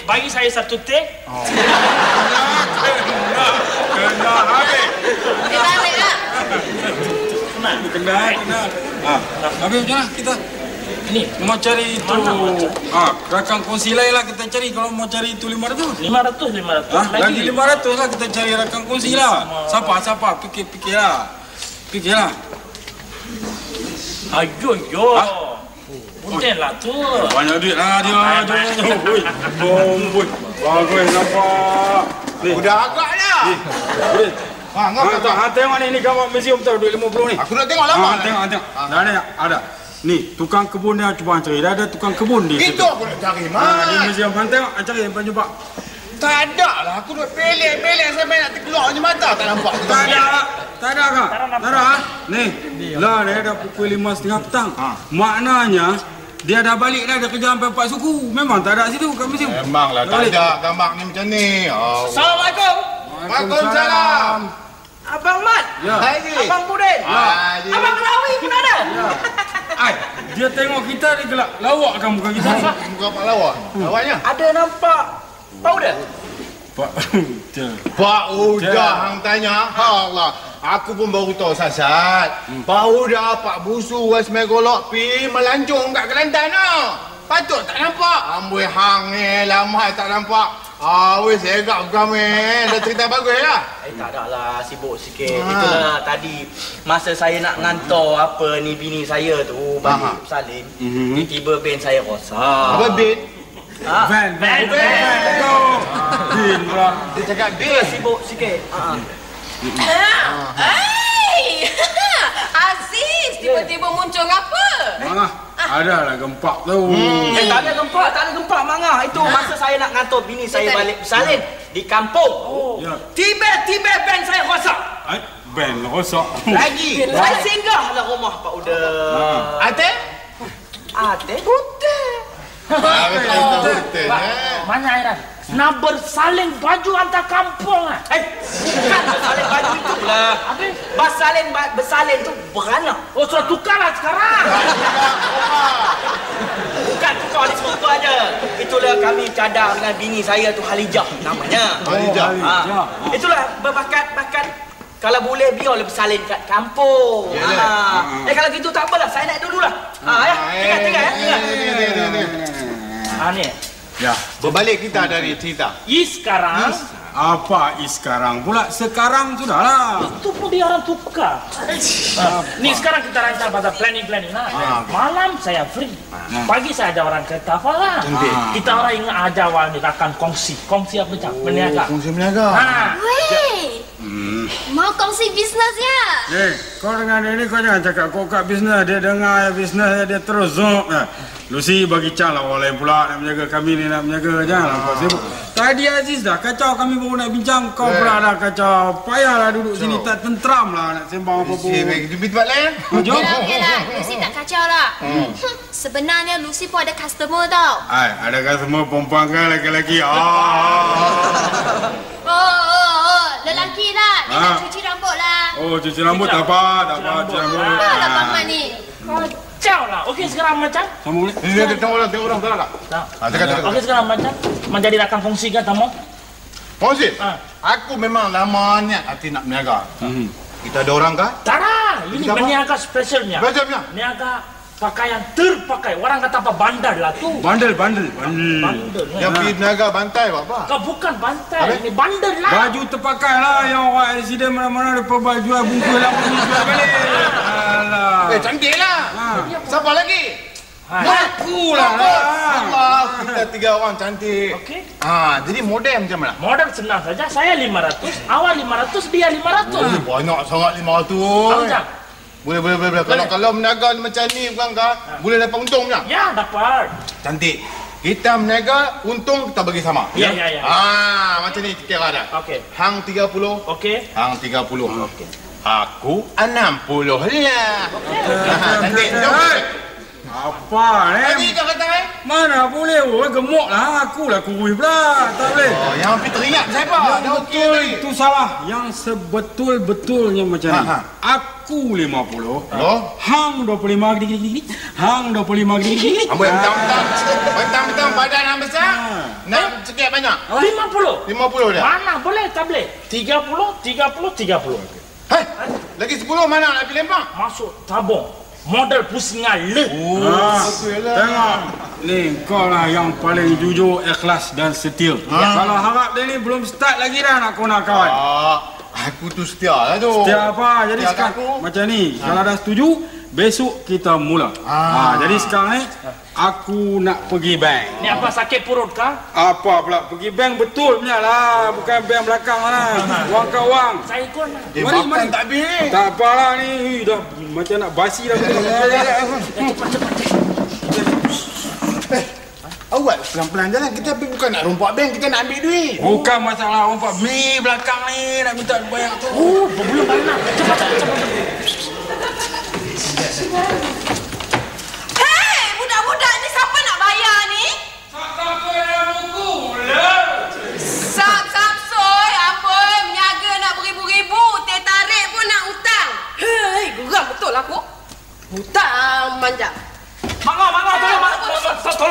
bagi saya satu teh. Kena habis. Dia balik lah. Kena. Habis macam mana kita? Ini Mau cari itu. Rakan kongsi lain lah kita cari. Kalau mau cari itu 500. 500. Lagi 500 lah kita cari rakan kongsi lah. Siapa? Fikirlah. Ayo. Bukan lah tu. Banyak duit lah dia. Bomboi. Bagus nampak. Udah agak dah. Tengok ni gambar museum tu duit 50 ni. Aku nak tengok lama. Tengok. Ada. Ni tukang kebun dia cuba cari. Dah ada tukang kebun di situ. Itu aku nak cari, Di Mat. museum tengok cari sampai jumpa. Tak ada lah. Aku duduk pelek sampai nak terkeluar je mata. Tak nampak. Tak ada kah? Tak ada. Ni, lah dia dah pukul 5.30 petang. Maknanya dia dah balik dah, dia kerja sampai 4 suku. Memang tak ada situ kat museum. Memanglah tak ada gambar ni macam ni. Assalamualaikum. Waalaikumsalam. Abang Mat. Ya. Abang Budin. Abang Rawi pun ada. Ai, dia tengok kita dia gelak. Lawak kan muka kita ni. Muka Pak Lawak. Lawaknya. Ada nampak powder. Pak. Pak Udah hang tanya. Allah. Aku pun baru tahu sasat. Baru dah Pak Busu was megolok pi melancong kat Kelantan ah. Patut tak nampak. Amboi hang ni lama tak nampak. Weh segak kami. Dah cerita bagus lah. Tak ada lah, sibuk sikit. Itulah tadi masa saya nak ngantor apa ni bini saya tu balik Salim. Tiba-tiba ben saya rosak. Apa bin? Van. Bin pula. Dia cakap bin. Sibuk sikit. Aziz, tiba-tiba muncul apa? Ada lah gempak tu. Tak ada gempak Mangah. Itu masa saya nak ngantor bini saya balik Salim di kampung. Ya. Tiba-tiba ben saya rosak. Ben rosak. Lagi. Saya singgahlah rumah Pak Uda. Ate? Putih. Betul. Mana Airan? Nak bersalin baju antar kampung ah. Bukan bersalin baju itu lah. Bersalin tu beranak. Oh, sudah tukar lah sekarang. Bukan tukar di situ aja. Itulah kami cadang dengan bini saya tu Halijah namanya. Halijah. Itulah berbakat kalau boleh biar lebih salin kat kampung. Kalau gitu tak apalah, saya naik dululah. Tinggal ya. Ni. Ya. Berbalik kita dari cerita. Sekarang Apa sekarang pula? Sekarang sudahlah. itu pun dia orang tukar. Ni sekarang kita rancang pada planning lah. Malam saya free. Pagi saya ada orang kereta lah. Kita orang yang ada orang ni akan kongsi apa macam berniaga. Kongsi berniaga. Weh, mau kongsi bisnesnya? Kau dengan dia ni kau jangan cakap kau kat bisnes. Dia dengar bisnes dia terus zoom. Lucy bagi can lah orang lain pula nak menjaga kami ni nak menjaga. Janganlah kau sibuk. Tadi Aziz dah kacau kami baru nak bincang. Kau pula dah kacau. Payahlah duduk sini tak tentram lah nak sembang apa-apa. Di tempat lain? Jom. Okeylah, Lucy tak kacau lah. Sebenarnya Lucy pun ada customer tau. Ada customer perempuan kan lelaki-lelaki. Lelaki lah. Dia nak cuci rambut lah. Oh, cuci rambut tak apa. Cuci rambut. Lah Paman ni. Kacau lah. Okey sekarang macam. Sama boleh? Dia tengok orang tak nak. Okey sekarang macam. Menjadi rakan kongsi kan tamu? Kongsi? Aku memang lama niat hati nak berniaga. Kita ada orang kah? Tak ada. Ini Kita apa? berniaga spesialnya. Spesialnya? Niaga pakaian terpakai. Orang kata apa bandar lah tu. Bandel. Bandar. Yang pergi berniaga bantai apa? Kau bukan bantai. Ini bandar lah. Baju terpakai lah yang orang accident mana-mana depan baju bungkus lah pun jual balik. Alah. Cantik lah. Siapa lagi? Aku lah. Allah, kita 3 orang cantik. Okey. Jadi model macam mana? Modal senang saja. Saya 500. Awal 500, dia 500. Banyak sangat 500. Macam? Boleh. Kalau berniaga macam ni bukan kah? Boleh dapat untung tak? Ya, dapat. Cantik. Kita berniaga, untung kita bagi sama. Ya. Macam ni kira dah. Okey. Hang 30. Okey. Hang 30. Okey. Aku 60 lah. Cantik. Jom. Apa Tadi ni? kau kata Mana boleh? Gemuk lah. Aku lah kurus pula. Tak boleh. yang hampir teringat siapa? Dah okey Betul, tadi. itu salah. Yang sebetul-betulnya macam ni. aku 50. Loh? Hang 25 gini. Hang 25 gini. Amboi mentang-mentang badan hang besar. Nak sikit banyak? 50. 50 dah. Mana boleh tak boleh? 30, 30. Hai, lagi 10 mana nak pergi lempang? Masuk tabung. Model pusingan le. Tengok. Ni kau lah yang paling jujur, ikhlas dan setia. Kalau harap dia ni belum start lagi dah nak kau nak kawan. Aku tu setia lah tu. Setia apa? Jadi Setia sekarang aku. macam ni. Kalau dah setuju, besok kita mula. Jadi sekarang ni aku nak pergi bank. Ni apa sakit perut kah? Apa pula? Pergi bank betul punya lah. Bukan bank belakang lah. Wang ke wang. Saya ikut. Mari. Tak habis. Tak apalah ni. Dah macam nak basi dah. Awak pelan-pelan jalan. Kita bukan nak rompak bank. Kita nak ambil duit. Bukan masalah orang ni belakang ni nak minta banyak tu. Belum banyak. Cepat. Hei, budak-budak ni siapa nak bayar ni? Siapa yang buku? Sap soy, amboi, menyaga nak beribu-ribu, teh tarik pun nak hutang. Hei, geram betul aku. Hutang manja.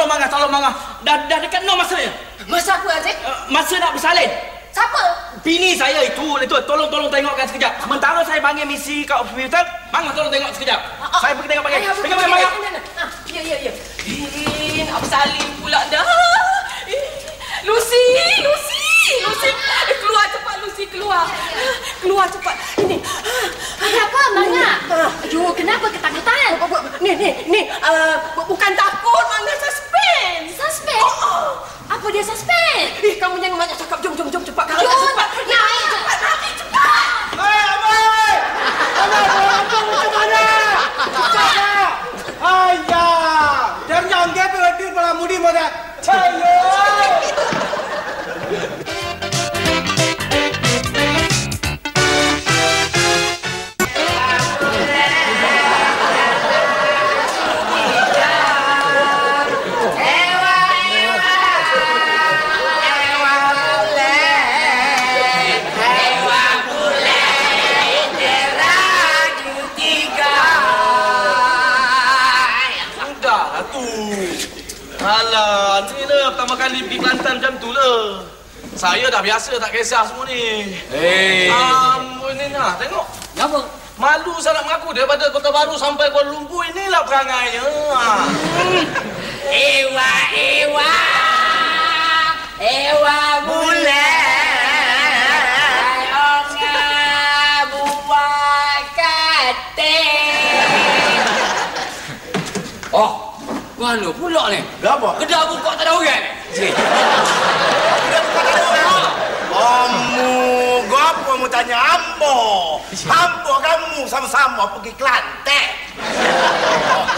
Mangga, tolong mangga. Dah dekat no masa ni. Masa apa, Aziz? Masa nak bersalin. Siapa? Bini saya itu, tolong tengokkan sekejap. Sementara saya panggil misi kat hospital, Mangga tolong tengok sekejap. Saya pergi tengok panggil. Pegang Mangga. Ya. Nak bersalin pula dah. Lucy. Keluar cepat, Lucy, keluar cepat. Ini. Kenapa, Mangga? Aduh, kenapa ketakutan? Ni, bukan takut, Mangga, suspense. Apa dia suspense? Kamu jangan banyak cakap. Jom cepat. Cepat. Naik cepat. Hei, Abang! Abang, macam mana? Ayah! Jangan dia berhenti pada mudi pada cayo! Alah, ni lah pertama kali pergi Kelantan macam tu lah. Saya dah biasa tak kisah semua ni. Amboi ni nah, tengok. Apa? Malu sangat mengaku daripada Kota Baru sampai Kuala Lumpur inilah perangainya. Ewa bulan Onga buat kating. Oh, mana pula ni? Apa? Kedai buka tak ada orang ni? Sini. Gapo mu tanya ambo? Ambo kamu sama-sama pergi Kelantan.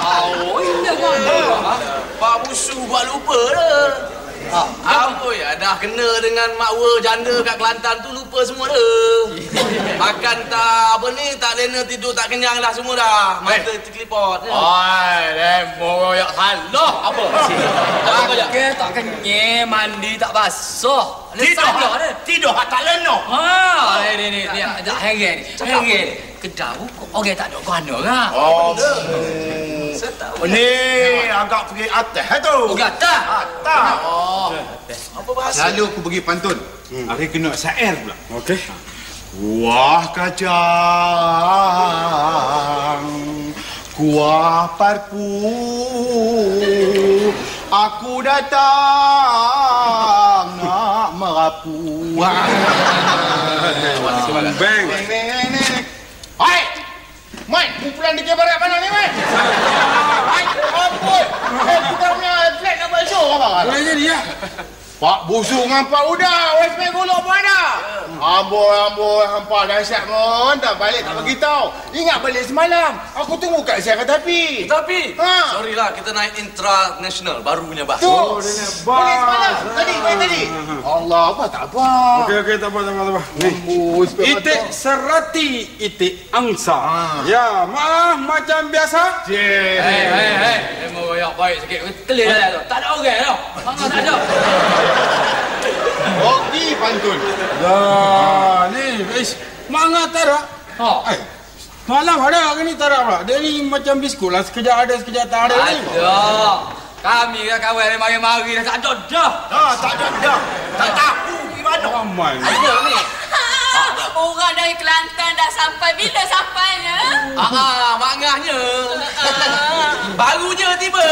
Oh, ini kan. Pak Busu buat lupa dah. Amboi, dah kena dengan makwa janda kat Kelantan tu lupa semua dah. Makan tak apa ni, tak lena tidur tak kenyang dah semua dah. Mata terkelipot. Oi, lembo yak salah apa? Apa je? Ke tak kenyang, mandi tak basuh. Tidur tak leno. Ni, tak heran ni. Kedai buka, orang tak ada kena kan? Ni agak pergi atas tu. Orang atas? Atas. Apa bahasa? Lalu aku pergi pantun. Hari kena syair pula. Okey. Kuah kacang, kuah parpu, aku datang nak merapu. Bang. Hai! Mai, kumpulan di barat mana ni, Mai? Hai, ampun. Kita punya flat nak buat show apa? Boleh jadi ya? Pak Busu dengan Pak Uda, West Bank Golok pun ada. Amboi, hampa dahsyat pun. Tak balik tak beritahu. Ingat balik semalam. Aku tunggu kat saya kat tepi. Tapi, Ha. sorry lah, kita naik intra-national, baru punya bas. Tu. dengan Balik bas. semalam. Tadi. Allah, apa tak apa. Okey, tak apa. Ni. Itik serati, itik angsa. Ya, maaf macam biasa. Hei, mau royak baik sikit. Clear dah tu. Tak ada orang tau. Mana tak ada. Okey, pantun. Dah, ni, Mangga tak ada. Oh. Malam ada ke ni tak ada pula? Dia ni macam biskut lah, sekejap ada, sekejap tak ada ni. Ada. Kami kan kawan yang mari-mari dah tak ada dah. Tak ada dah. Tak tahu gimana. Ramai. Ada ni. Orang dari Kelantan dah sampai. Bila sampainya? Mangahnya. Baru je tiba.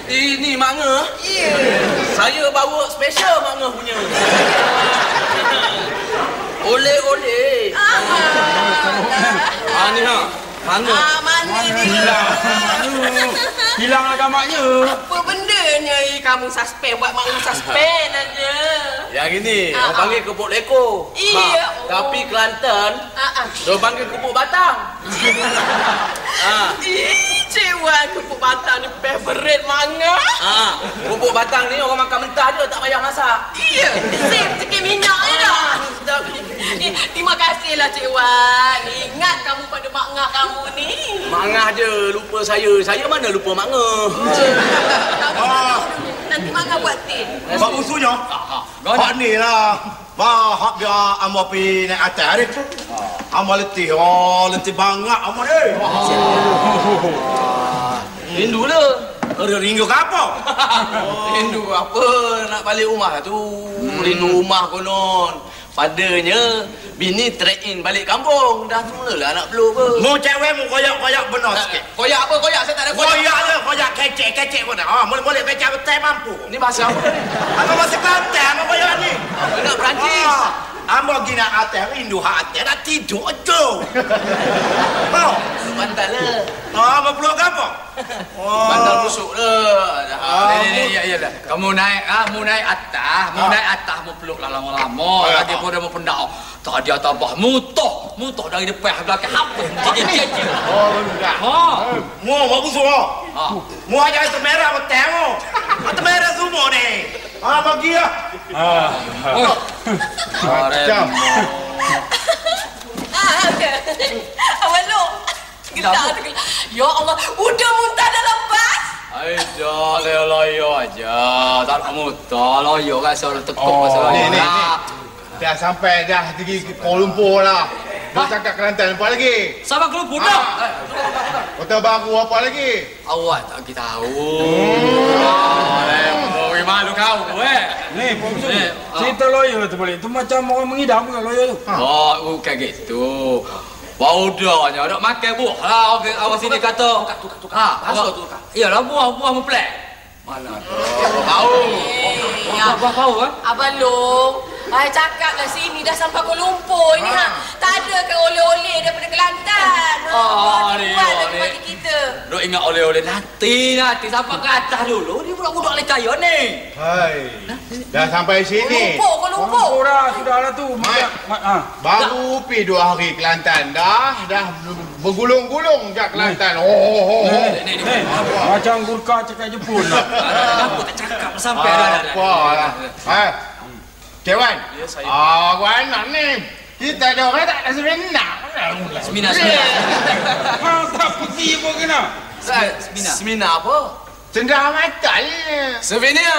Ini mangah. Ya. Saya bawa special mangah punya. Oleh-oleh. Ni ha. Mangah. Mana ni? Hilanglah gamaknya. Apa bendanya kamu suspend buat makna suspend aja. Yang ini, orang panggil kepuk leko. Iya. Tapi Kelantan, dia panggil kepuk batang. Cik Wan, kepuk batang ni favorite manga. Kepuk batang ni orang makan mentah je, tak payah masak. Iya. Sip sikit minyak je dah. Terima kasihlah Cik Wan. Ingat kamu pada makna kamu ni. Mangah je, lupa saya. Saya mana lupa mangah. Nanti mangga buat tin. Bak musuhnya. Hak ni lah. Hak biar amba pergi naik atas ni. Amba letih. Letih banget amba ni. Rindu lah. Rindu ke apa? Rindu apa? Nak balik rumah tu. Rindu rumah konon. Padanya, bini trade in balik kampung. Dah mulalah nak peluk ke. Mu cewek mu koyak-koyak benar sikit. Koyak apa? Koyak? Saya tak ada koyak. Koyak je, koyak kecek-kecek pun. Boleh becak betul mampu. Ni bahasa apa? Amba masih Kelantan, amba koyak ni. Nak Perancis. Amba pergi nak atas, rindu hak atas. Nak tidur je. Bantal lah. Amba peluk ke apa? Bantal busuk lah. Ya dah. Kamu naik mu naik atas, mu peluk lah lama-lama. Lagi pun dah mu pendak. Tadi atas bah mutoh dari depan belakang apa? Cicit. Enggak. Mu buat busuk. Mu aja itu merah betul mu. Itu merah semua ni. Bagi lah. Macam. Awal lu. Ya Allah, udah muntah dalam bas. Dah, loyo aja. Tak nak muntah, loyo kan seorang tekuk pasal loyo. Ni. Dah sampai dah pergi ke Kuala Lumpur lah. Dia cakap Kelantan apa lagi? Sama Kuala Lumpur dah. Kota baru apa lagi? Awak tak kita tahu. Oi malu kau Ni, cerita lawyer tu boleh. Tu macam orang mengidam bukan lawyer tu. Oh, bukan gitu. Baudahnya nak makan buah lah. Awak sini kata. Tukar. Tukar. Iyalah buah memplek. Mana ada. Bau. Buah bau kan? Abang Long, cakaplah sini dah sampai Kuala Lumpur ni Tak ada ke oleh-oleh daripada Kelantan. Ni. Bagi kita. Duk ingat oleh-oleh nanti sampai ke atas dulu. Ni budak-budak lecaya ni. Hai. Dah sampai sini. Kuala Lumpur. Sudahlah tu. Baru pergi 2 hari Kelantan. Dah bergulung-gulung kat Kelantan. Ni. Macam Gurkha cakap Jepun lah. Kenapa tak cakap sampai dah. Apalah. Cik Wan. Ya, saya. Wan nak ni. Kita ada orang tak ada sebenar. Semina. Tak pergi pun kena. Semina apa? Cendah matal. Souvenir.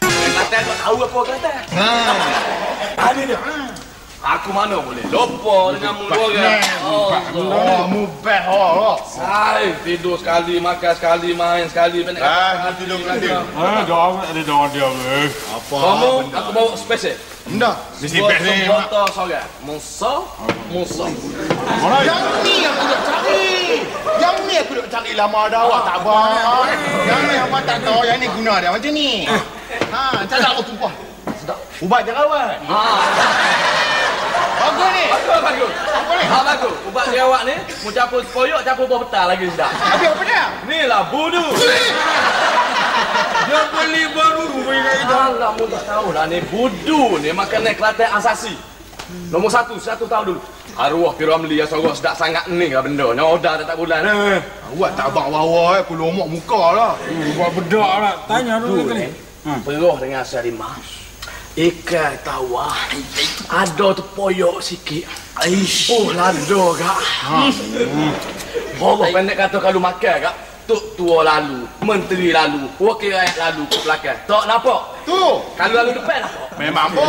Kelantan kau tahu apa Kelantan? Ada dia. Aku mana boleh lupa dengan mu orang. Mubah. Saya tidur sekali, makan sekali, main sekali. Tidur Kelantan. Dah ada dia. Apa? Kamu, aku bawa spesial. Endah. Mesti best ni. Botol sorang. Musa. Yang ni aku nak cari lama dah awak tak abang. Yang ni abang tak tahu, yang ni guna dia macam ni. Tak nak aku tumpah. Sedap. Ubat je kawan. Bagus ni. Bagus. Bagus. Ubat jerawat ni, mu campur koyok, campur buah petal lagi sedap. Tapi apa dia? Ni lah budu. Dia beli baru punya kita. Alah, mu tak tahu lah ni budu ni makanan Kelantan asasi. Nombor 1 tahun dulu. Arwah P. Ramli yang sorok sedap sangat ni lah benda. Nyoda dah tak bulan. Awak tak abang bawa aku lomok muka lah. Buat bedak lah. Tanya dulu kali. Peroh dengan sarimah. Ikan tawar. Ada terpoyok sikit. Oh, lado kak. Orang pendek kata kalau makan kak, Datuk tua lalu, menteri lalu, wakil rakyat lalu ke belakang. Tak nampak? Tu. Kalau lalu depan lah. Memang pun.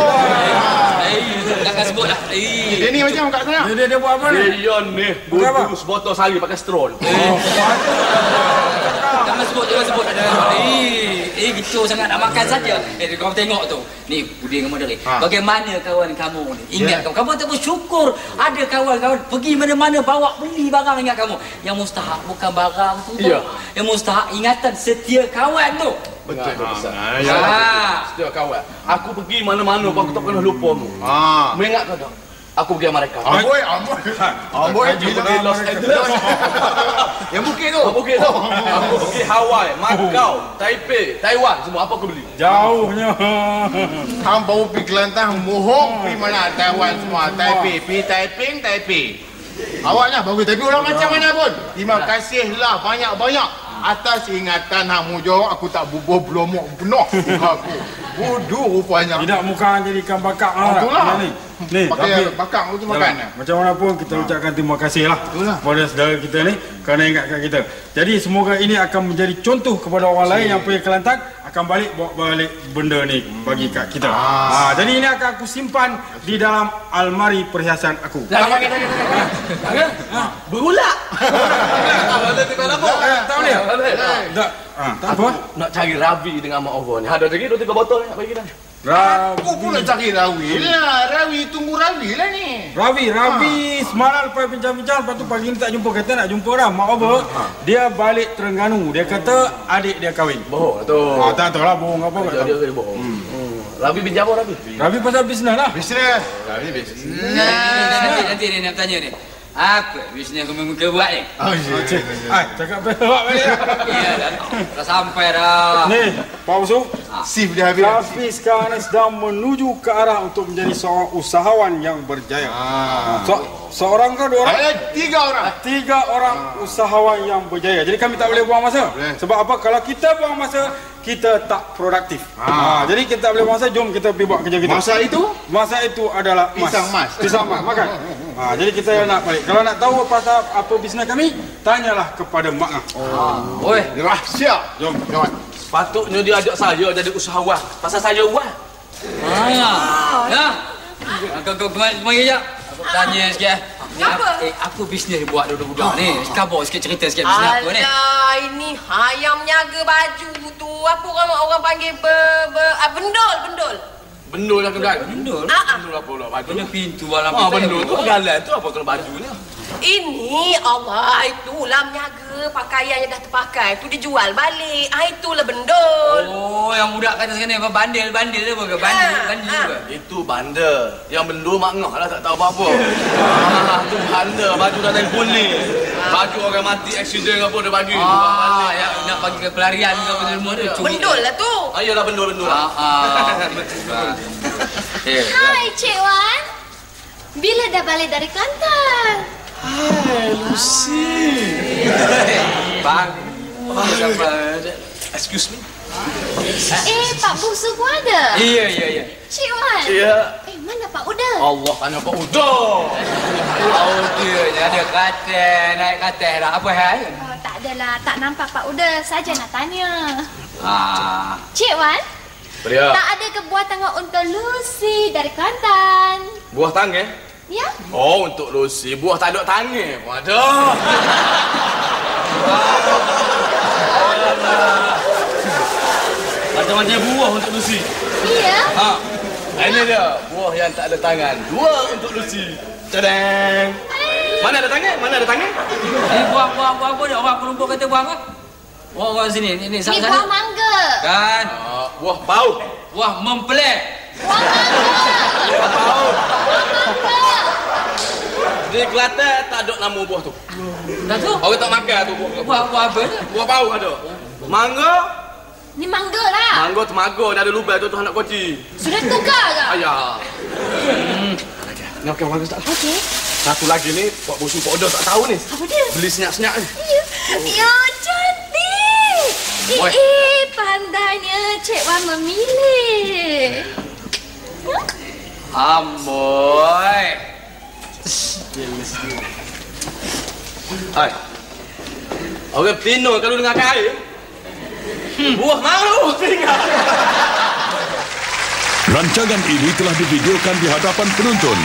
Jangan sebut lah. Dia ni macam kat sana. Dia buat apa ni? Dia ni bodoh sebotol sari pakai straw. Jangan sebut. Gitu sangat nak makan saja. Kau tengok tu. Ni Budi dengan Moderi. Bagaimana kawan kamu ni? Ingat kamu tak bersyukur ada kawan-kawan pergi mana-mana bawa beli barang ingat kamu. Yang mustahak bukan barang tu. Yang mustahak ingatan setia kawan tu. Betul tu besar. Setia kawan. Aku pergi mana-mana aku tak pernah lupa mu. Mengingat kau tak? Aku pergi Amerika. Amboi di Los Angeles. Yang bukit tu. Bukit tu. Aku pergi Hawaii, Macau, Taipei, Taiwan, semua apa aku beli. Jauhnya. Hang baru pergi Kelantan, mohon pergi mana Taiwan semua. Taipei, pergi Taipei. Awaknya bagus tapi orang macam mana pun. Terima kasihlah banyak-banyak atas ingatan hang mujur aku tak bubuh belomok penuh aku. Bodoh rupanya. Tidak muka jadi ikan bakar itulah. Ni pakai bakar tu makan. Macam mana pun kita ucapkan terima kasih lah kepada saudara kita ni kerana ingatkan kita. Jadi semoga ini akan menjadi contoh kepada orang lain yang pergi Kelantan akan bawa balik benda ni bagi kat kita. Jadi ini akan aku simpan di dalam almari perhiasan aku. Berulak. Tahu dia? Tak apa. Nak cari Ravi dengan Mak Ovo ni. Ada lagi 2-3 botol nak bagi dah. Aku pun nak cari Rawi lah. Rawi tunggu Rawi lah ni. Ravi semalam lepas bincang-bincang, lepas tu pagi ni tak jumpa, kata nak jumpa dah. Mak apa? Dia balik Terengganu. Dia kata adik dia kahwin. Bohong tu. Tak tahu lah bohong apa. Dia bohong. Ravi bincang apa Ravi? Ravi pasal bisnes lah. Bisnes. Rawi bisnes. Nanti dia nak tanya ni. Apa bisnes kamu buat ni? Cakap berapa balik dah. Ya dah sampai dah. Ni, Pak Usu. Sif dia habis. Tapi sekarang ni sedang menuju ke arah untuk menjadi seorang usahawan yang berjaya. Seorang ke 2 orang? 3 orang. 3 orang usahawan yang berjaya. Jadi kami tak boleh buang masa. Sebab apa? Kalau kita buang masa, kita tak produktif. Jadi kita boleh buang masa, jom kita pergi buat kerja kita. Masa itu adalah pisang mas. Makan. Jadi kita nak balik. Kalau nak tahu pasal apa bisnes kami, tanyalah kepada Mak Ngah. Oi, Rahsia. Jom. Patutnya dia ajak saya jadi usahawan. Pasal saya uang. Kau kemari je. Aku tanya sikit. Apa bisnes buat budak ni? Khabar sikit, cerita sikit bisnes apa ni? Alah, ini ayam menyaga baju tu. Apa orang panggil bendol. Bendul lah kan? Bendul? Bendul apa pula baju? Benda pintu malam. Bendul tu pegalan tu apa kena baju ni? Ini Allah, itulah menyaga pakaian yang dah terpakai tu dijual balik. Itulah bendol. Oh, yang budak kata sekarang apa bandel dia apa ke? Bandel apa? Itu bandel. Yang bendul Mak Ngah lah tak tahu apa-apa. Tu bandel, baju dah lain kuning. Baju orang mati accident apa dia bagi. Ya nak bagi ke pelarian ke apa semua tu. Bendol lah tu. Ayolah bendul lah. Hai Cik Wan. Bila dah balik dari Kelantan? Hai Lucy. Bang. Excuse me. Pak Busu pun ada? Iya. Cik Wan. Ya. Mana Pak Uda? Allah tanya Pak Uda. Dia ada katil, naik katil dah. Apa hal? Tak adalah, tak nampak Pak Uda. Saja nak tanya. Cik Wan. Beria. Tak ada ke buah tangan untuk Lucy dari Kelantan? Buah tangan? Ya. Oh, untuk Lucy. Buah tak ada tangan. Ada. Macam-macam buah untuk Lucy. Iya. Ini dia. Buah yang tak ada tangan. 2 untuk Lucy. Tadang. Mana ada tangan? Ini buah apa ni? Orang penumpuk kata buah apa? Buah sini. Ini buah mangga. Kan? Buah paut. Buah mempelai. Buah mangga. Di Kelantan tak ada nama buah tu. Dah tu? Orang tak makan tu buah. Buah apa ni? Buah paut ada. Mangga. Ni mangga lah. Mangga temaga dah ada lubang tu anak koci. Sudah tukar ke? Ayah. Ni okey mangga tak? Okey. Satu lagi ni Pak Busu Pak Oda tak tahu ni. Apa dia? Beli senyap-senyap ni. Ya, cantik. Pandainya Cik Wan memilih. Amboi. Hai. Orang betina kalau dengar air. Buah malu tinggal. Rancangan ini telah divideokan di hadapan penonton.